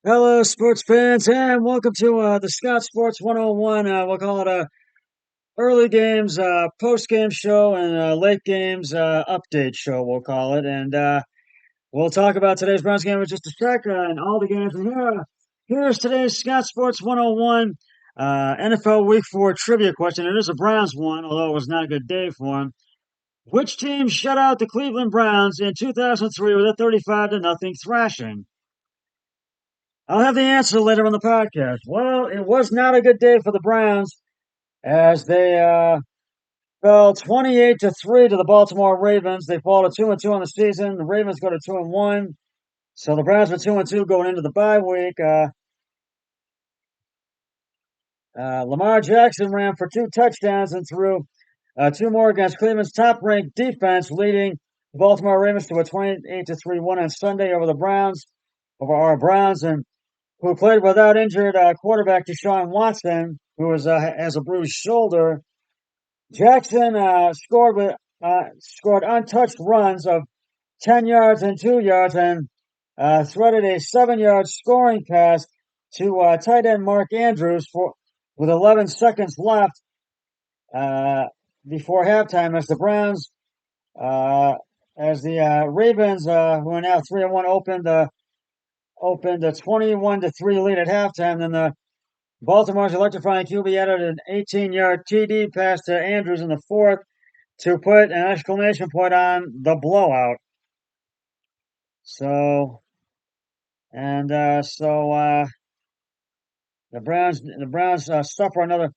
Hello, sports fans, and welcome to the Scott Sports 101. We'll call it a early games, post game show, and late games update show. We'll call it, and we'll talk about today's Browns game in just a sec, and all the games. And here's today's Scott Sports 101 NFL Week 4 trivia question. It is a Browns one, although it was not a good day for him. Which team shut out the Cleveland Browns in 2003 with a 35 to nothing thrashing? I'll have the answer later on the podcast. Well, it was not a good day for the Browns as they fell 28-3 to the Baltimore Ravens. They fall to 2-2 on the season. The Ravens go to 2-1. So the Browns were 2-2 going into the bye week. Lamar Jackson ran for 2 touchdowns and threw two more against Cleveland's top-ranked defense, leading the Baltimore Ravens to a 28-3 win on Sunday over our Browns, and who played without injured quarterback Deshaun Watson, who has a bruised shoulder. Jackson scored untouched runs of 10 yards and 2 yards and threaded a 7-yard scoring pass to tight end Mark Andrews with 11 seconds left uh, before halftime as the Ravens, who are now 3-1, opened a 21-3 lead at halftime. Then the Baltimore's electrifying QB added an 18-yard TD pass to Andrews in the fourth to put an exclamation point on the blowout. So, and so the Browns suffer another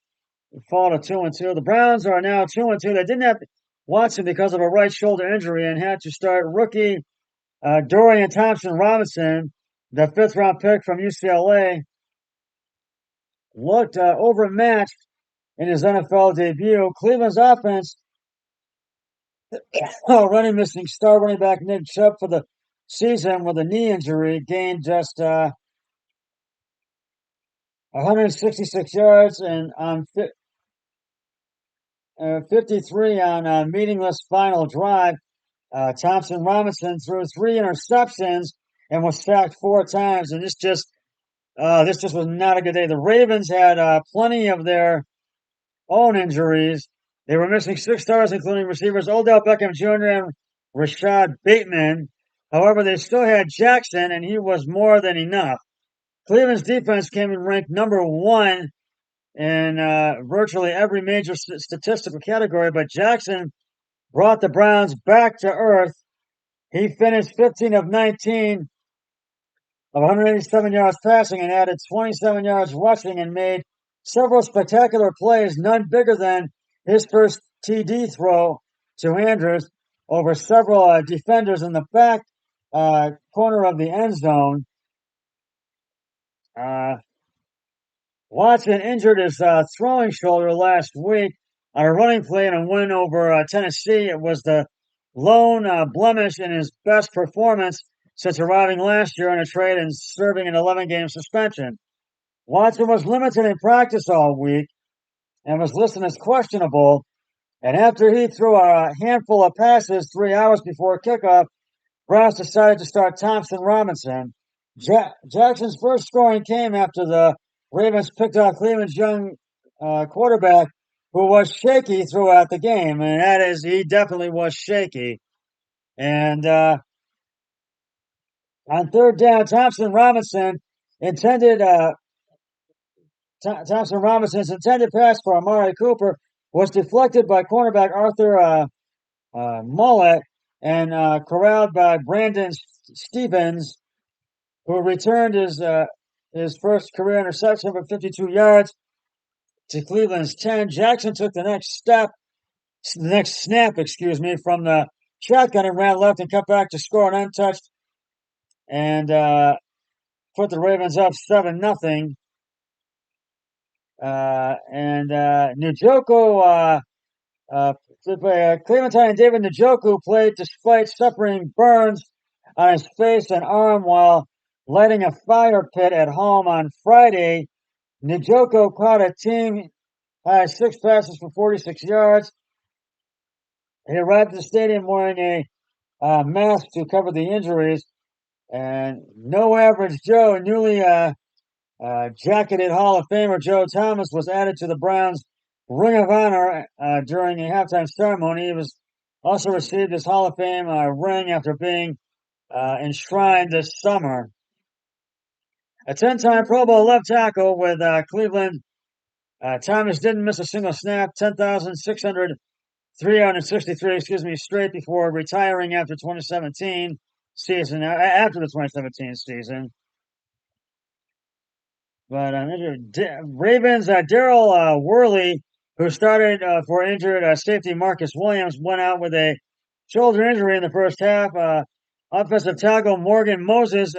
fall to 2-2. The Browns are now 2-2. They didn't have Watson because of a right shoulder injury and had to start rookie Dorian Thompson Robinson, the fifth round pick from UCLA, looked overmatched in his NFL debut. Cleveland's offense, already missing star running back Nick Chubb for the season with a knee injury, gained just 166 yards and on 53 on a meaningless final drive. Thompson Robinson threw three interceptions and was sacked four times, and this just was not a good day. The Ravens had plenty of their own injuries. They were missing six stars, including receivers Odell Beckham Jr. and Rashad Bateman. However, they still had Jackson, and he was more than enough. Cleveland's defense came in ranked number one in virtually every major statistical category, but Jackson brought the Browns back to earth. He finished 15 of 19 of 187 yards passing and added 27 yards rushing and made several spectacular plays, none bigger than his first TD throw to Andrews over several defenders in the back corner of the end zone. Uh, Watson injured his throwing shoulder last week on a running play in a win over Tennessee. It was the lone blemish in his best performance since arriving last year on a trade and serving an 11-game suspension. Watson was limited in practice all week and was listed as questionable. And after he threw a handful of passes 3 hours before kickoff, Browns decided to start Thompson Robinson. Jackson's first scoring came after the Ravens picked off Cleveland's young quarterback, who was shaky throughout the game, and that is, he definitely was shaky. And on third down, intended Thompson Robinson's intended pass for Amari Cooper was deflected by cornerback Arthur Mullet and corralled by Brandon Stevens, who returned his first career interception for 52 yards to Cleveland's 10. Jackson took the next snap, from the shotgun and ran left and cut back to score an untouched and put the Ravens up 7-0. Njoku, Cleveland Titan David Njoku played despite suffering burns on his face and arm while lighting a fire pit at home on Friday. Njoku caught a team high 6 passes for 46 yards. He arrived at the stadium wearing a mask to cover the injuries. And no average Joe, newly jacketed Hall of Famer Joe Thomas was added to the Browns Ring of Honor during a halftime ceremony. He was also received his Hall of Fame ring after being enshrined this summer. A 10-time Pro Bowl left tackle with Cleveland, Thomas didn't miss a single snap, 10,363, straight before retiring after 2017 season. After the 2017 season. But Ravens, Daryl Worley, who started for injured safety Marcus Williams, went out with a shoulder injury in the first half. Offensive tackle Morgan Moses,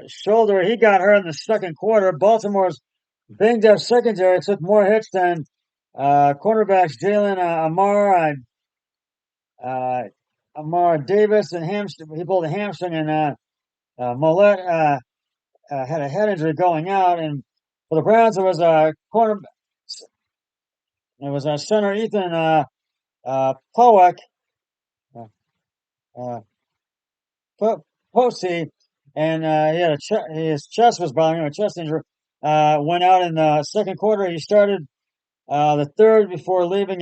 shoulder, he got hurt in the second quarter. Baltimore's banged up secondary took more hits than cornerbacks Jalen Amar Davis and hamstring. He pulled a hamstring, and Millette had a head injury going out. And for the Browns, it was a corner. It was a center Ethan Powick, uh, uh, Posey, and he had his chest was bothering him, a chest injury. Went out in the second quarter. He started the third before leaving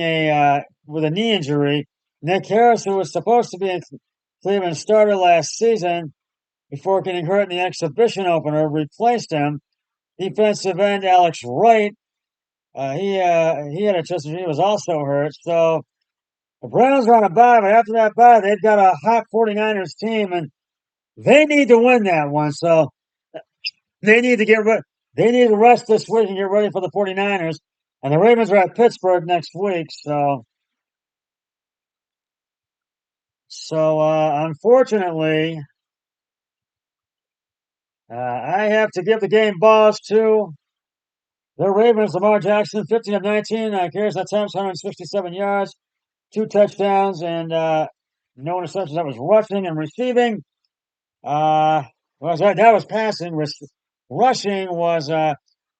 with a knee injury. Nick Harris, who was supposed to be in Cleveland starter last season before getting hurt in the exhibition opener, replaced him. Defensive end Alex Wright, he had a chest injury. He was also hurt. So the Browns are on a bye, but after that bye, they've got a hot 49ers team, and they need to win that one. So they need to get rid. They need to rest this week and get ready for the 49ers. And the Ravens are at Pittsburgh next week. So unfortunately, I have to give the game balls to the Ravens. Lamar Jackson, 15 of 19, carries attempts, 167 yards, 2 touchdowns, and no interceptions. That was rushing and receiving. That was passing. Rushing was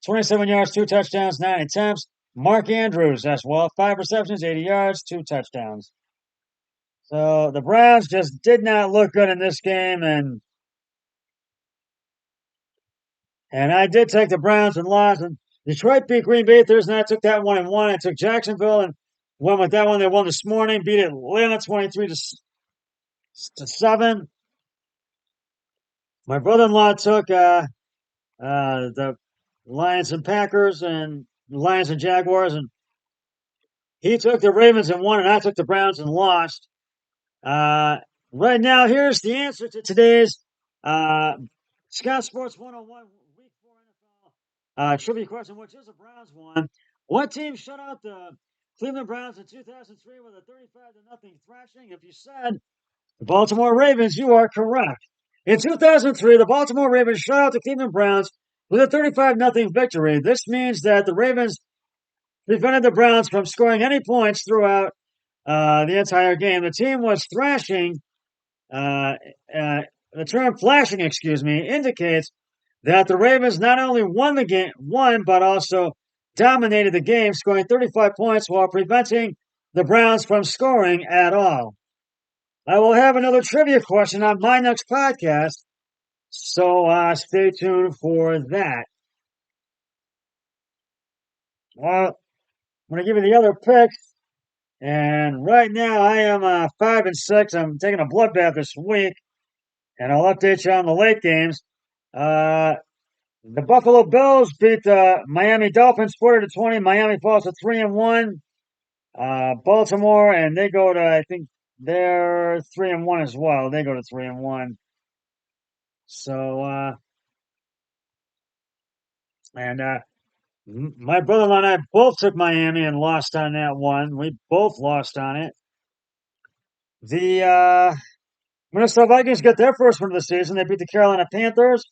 27 yards, 2 touchdowns, 9 attempts. Mark Andrews as well, 5 receptions, 80 yards, 2 touchdowns. So the Browns just did not look good in this game, and I did take the Browns and lost. And Detroit beat Green Bay Thursday night. I took that 1-1. I took Jacksonville and went with that one. They won this morning, beat Atlanta 23-7. My brother-in-law took the Lions and Packers and Lions and Jaguars, and he took the Ravens and won, and I took the Browns and lost. Right now, here's the answer to today's Scott Sports 101 Week 4 NFL trivia question, which is a Browns one. What team shut out the Cleveland Browns in 2003 with a 35-0 thrashing? If you said the Baltimore Ravens, you are correct. In 2003, the Baltimore Ravens shut out the Cleveland Browns with a 35-0 victory. This means that the Ravens prevented the Browns from scoring any points throughout the entire game. The team was thrashing. The term flashing, indicates that the Ravens not only won, but also dominated the game, scoring 35 points while preventing the Browns from scoring at all. I will have another trivia question on my next podcast, so stay tuned for that. Well, I'm going to give you the other picks, and right now I am 5-6. I'm taking a bloodbath this week, and I'll update you on the late games. The Buffalo Bills beat the Miami Dolphins 40-20. Miami falls to 3-1. Baltimore, and they go to, I think they're 3-1 as well. They go to 3-1. So, and my brother-in-law and I both took Miami and lost on that one. We both lost on it. The Minnesota Vikings get their first win of the season. They beat the Carolina Panthers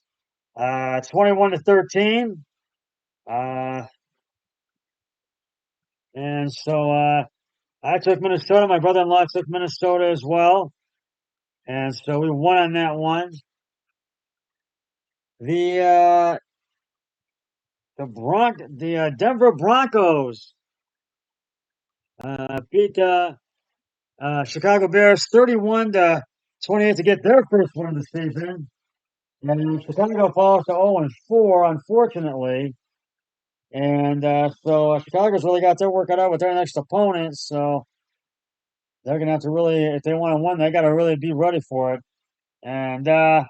21-13. And so I took Minnesota. My brother-in-law took Minnesota as well. And so we won on that one. The Denver Broncos beat Chicago Bears 31-27. 28 to get their first win of the season. And Chicago falls to 0-4, unfortunately. And so Chicago's really got their work cut out with their next opponent. So they're going to have to really, if they want to win, they got to really be ready for it. And the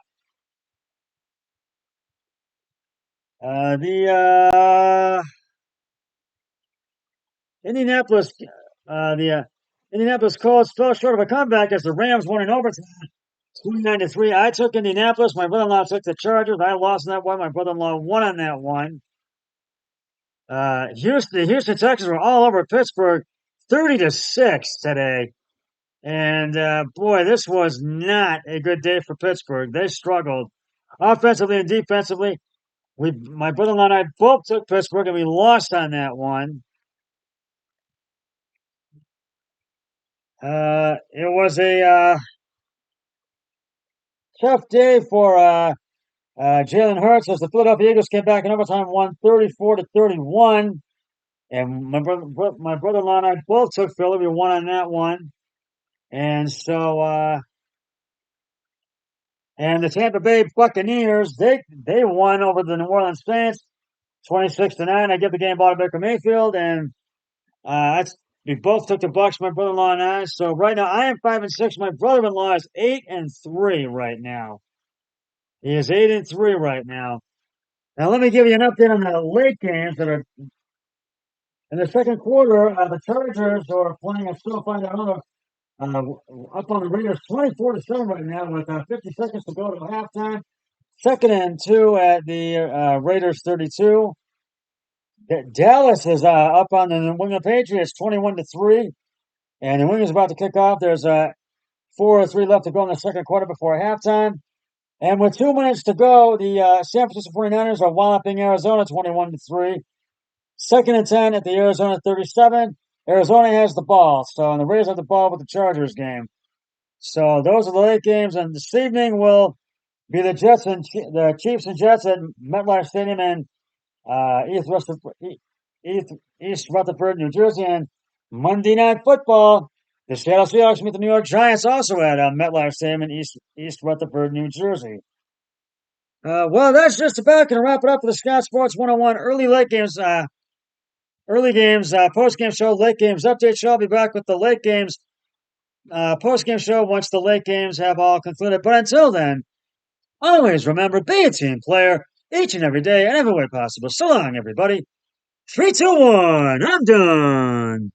Indianapolis, the Indianapolis Colts fell short of a comeback as the Rams won in overtime, 29-3. I took Indianapolis. My brother-in-law took the Chargers. I lost on that one. My brother-in-law won on that one. The Houston Texans were all over Pittsburgh, 30-6 today. And boy, this was not a good day for Pittsburgh. They struggled offensively and defensively. My brother-in-law and I both took Pittsburgh, and we lost on that one. It was a tough day for Jalen Hurts as the Philadelphia Eagles came back in overtime, won 34-31. And my brother-in-law and I both took Philly. We won on that one. And so and the Tampa Bay Buccaneers, they won over the New Orleans Saints 26-9. I give the game ball to Baker Mayfield, and we both took the Bucs, my brother-in-law and I. So right now I am 5-6. My brother-in-law is 8-3 right now. He is 8-3 right now. Now let me give you an update on the late games that are in the second quarter. The Chargers are playing at SoFi Another up on the Raiders 24-7 right now with 50 seconds to go to halftime. 2nd and 2 at the Raiders 32. Dallas is up on the New England Patriots 21-3. And the New England's about to kick off. There's 4:03 left to go in the second quarter before halftime. And with 2 minutes to go, the San Francisco 49ers are walloping Arizona 21-3. 2nd and 10 at the Arizona 37. Arizona has the ball. So and the Raiders have the ball with the Chargers game. So those are the late games. And this evening will be the Chiefs and Jets at MetLife Stadium in East Rutherford, New Jersey. And Monday Night Football, the Seattle Seahawks meet the New York Giants also at MetLife Stadium in East Rutherford, New Jersey. Well, that's just about going to wrap it up for the Scott Sports 101 early games, post-game show, late games update show. I'll be back with the late games post-game show once the late games have all concluded. But until then, always remember, be a team player each and every day and every way possible. So long, everybody. 3, 2, 1, I'm done.